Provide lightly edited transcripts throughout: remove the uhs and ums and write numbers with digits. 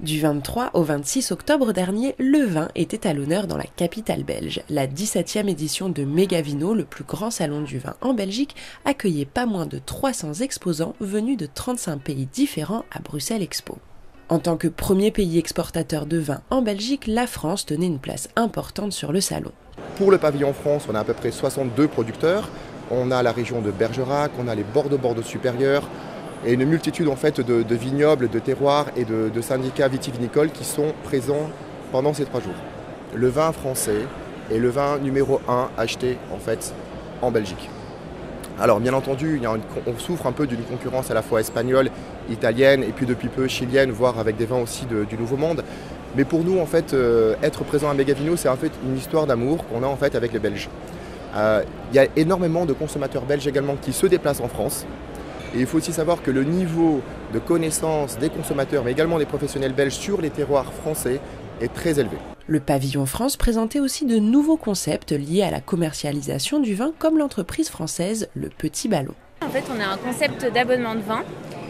Du 23 au 26 octobre dernier, le vin était à l'honneur dans la capitale belge. La 17e édition de Megavino, le plus grand salon du vin en Belgique, accueillait pas moins de 300 exposants venus de 35 pays différents à Bruxelles Expo. En tant que premier pays exportateur de vin en Belgique, la France tenait une place importante sur le salon. Pour le pavillon France, on a à peu près 62 producteurs. On a la région de Bergerac, on a les Bordeaux supérieurs, et une multitude en fait de vignobles, de terroirs et de syndicats vitivinicoles qui sont présents pendant ces 3 jours. Le vin français est le vin numéro 1 acheté en fait en Belgique. Alors bien entendu, on souffre un peu d'une concurrence à la fois espagnole, italienne et puis depuis peu chilienne, voire avec des vins aussi du Nouveau Monde. Mais pour nous en fait, être présent à Megavino, c'est en fait une histoire d'amour qu'on a en fait avec les Belges. Il y a énormément de consommateurs belges également qui se déplacent en France. Et il faut aussi savoir que le niveau de connaissance des consommateurs, mais également des professionnels belges sur les terroirs français est très élevé. Le pavillon France présentait aussi de nouveaux concepts liés à la commercialisation du vin, comme l'entreprise française Le Petit Ballon. En fait, on a un concept d'abonnement de vin.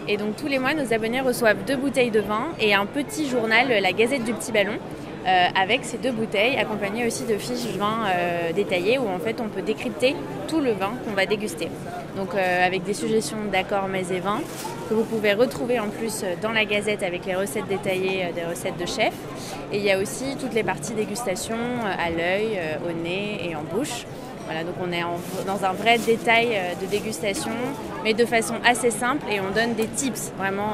Et donc tous les mois, nos abonnés reçoivent 2 bouteilles de vin et un petit journal, la Gazette du Petit Ballon, avec ces 2 bouteilles, accompagnées aussi de fiches vin détaillées où en fait on peut décrypter tout le vin qu'on va déguster. Donc avec des suggestions d'accords mets et vins que vous pouvez retrouver en plus dans la Gazette avec les recettes détaillées des recettes de chef. Et il y a aussi toutes les parties dégustation à l'œil, au nez et en bouche. Voilà, donc on est dans un vrai détail de dégustation, mais de façon assez simple, et on donne des tips vraiment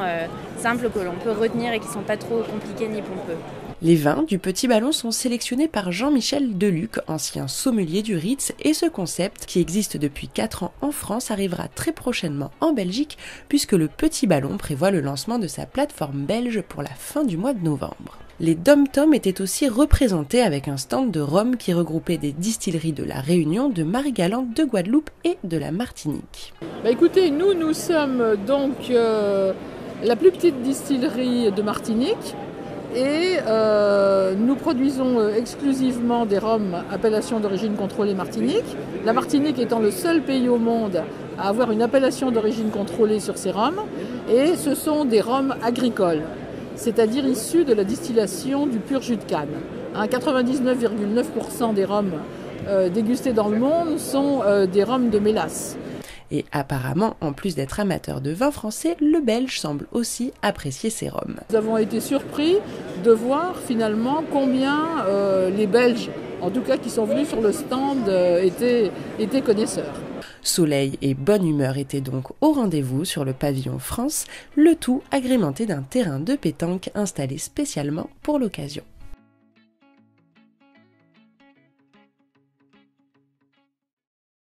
simples que l'on peut retenir et qui ne sont pas trop compliqués ni pompeux. Les vins du Petit Ballon sont sélectionnés par Jean-Michel Deluc, ancien sommelier du Ritz, et ce concept, qui existe depuis 4 ans en France, arrivera très prochainement en Belgique, puisque le Petit Ballon prévoit le lancement de sa plateforme belge pour la fin du mois de novembre. Les Dom-Tom étaient aussi représentés avec un stand de rhum qui regroupait des distilleries de la Réunion, de Marie-Galante, de Guadeloupe et de la Martinique. Écoutez, nous sommes donc la plus petite distillerie de Martinique et nous produisons exclusivement des rhums appellation d'origine contrôlée Martinique. La Martinique étant le seul pays au monde à avoir une appellation d'origine contrôlée sur ses rhums, et ce sont des rhums agricoles, c'est-à-dire issus de la distillation du pur jus de canne. 99,9% des rhums dégustés dans le monde sont des rhums de mélasse. Et apparemment, en plus d'être amateur de vin français, le Belge semble aussi apprécier ses rhums. Nous avons été surpris de voir finalement combien les Belges, en tout cas qui sont venus sur le stand, étaient connaisseurs. Soleil et bonne humeur étaient donc au rendez-vous sur le pavillon France, le tout agrémenté d'un terrain de pétanque installé spécialement pour l'occasion.